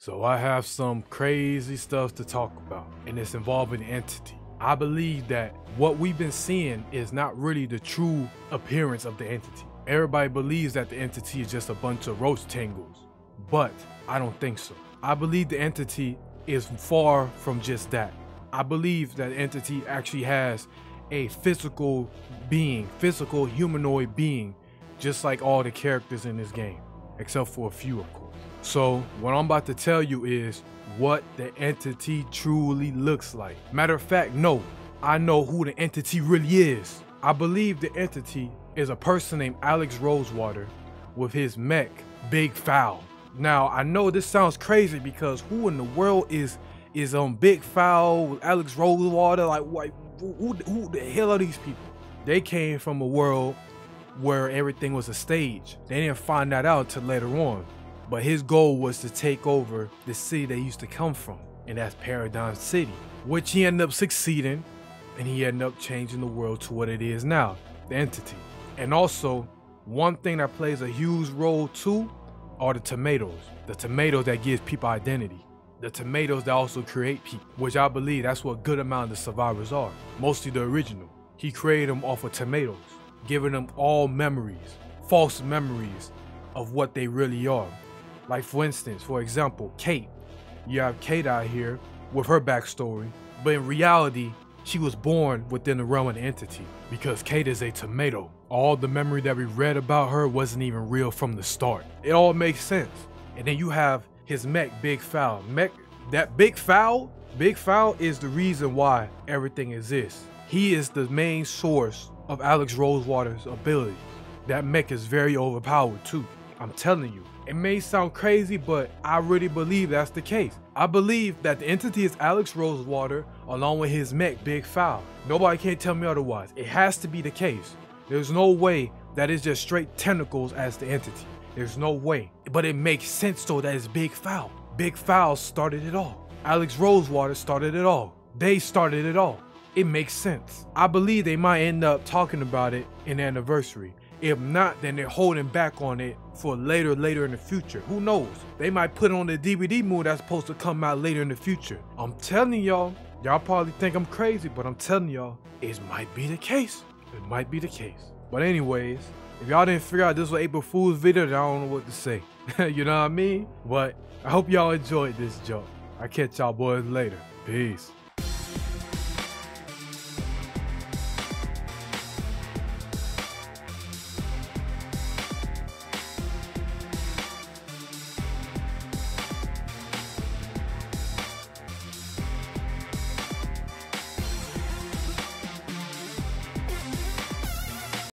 So I have some crazy stuff to talk about, and it's involving the entity. I believe that what we've been seeing is not really the true appearance of the entity. Everybody believes that the entity is just a bunch of roach tangles, but I don't think so. I believe the entity is far from just that. I believe that the entity actually has a physical being, physical humanoid being, just like all the characters in this game, except for a few, of course. So what I'm about to tell you is what the entity truly looks like. Matter of fact, no, I know who the entity really is. I believe the entity is a person named Alex Rosewater with his mech, Big Foul. Now, I know this sounds crazy because who in the world is Big Foul with Alex Rosewater? Like, what? Who the hell are these people? They came from a world where everything was a stage. They didn't find that out until later on. But his goal was to take over the city they used to come from, and that's Paradigm City, which he ended up succeeding, and he ended up changing the world to what it is now, the entity. And also, one thing that plays a huge role too are the tomatoes that gives people identity. The tomatoes that also create people, which I believe that's what a good amount of the survivors are, mostly the original. He created them off of tomatoes, giving them all memories, false memories of what they really are. Like for instance, for example, Kate. You have Kate out here with her backstory, but in reality, she was born within the realm of the entity because Kate is a tomato. All the memory that we read about her wasn't even real from the start. It all makes sense. And then you have his mech, Big Foul. Big Foul is the reason why everything exists. He is the main source of Alex Rosewater's abilities. That mech is very overpowered too. I'm telling you. It may sound crazy, but I really believe that's the case. I believe that the entity is Alex Rosewater along with his mech, Big Foul. Nobody can tell me otherwise. It has to be the case. There's no way that it's just straight tentacles as the entity. There's no way. But it makes sense though that it's Big Foul. Big Foul started it all. Alex Rosewater started it all. They started it all. It makes sense. I believe they might end up talking about it in the anniversary. If not, then they're holding back on it for later in the future. Who knows? They might put it on the DVD movie that's supposed to come out later in the future. I'm telling y'all probably think I'm crazy, but I'm telling y'all, it might be the case. It might be the case. But anyways, if y'all didn't figure out this was April Fool's video, then I don't know what to say. You know what I mean? But I hope y'all enjoyed this joke. I'll catch y'all boys later. Peace.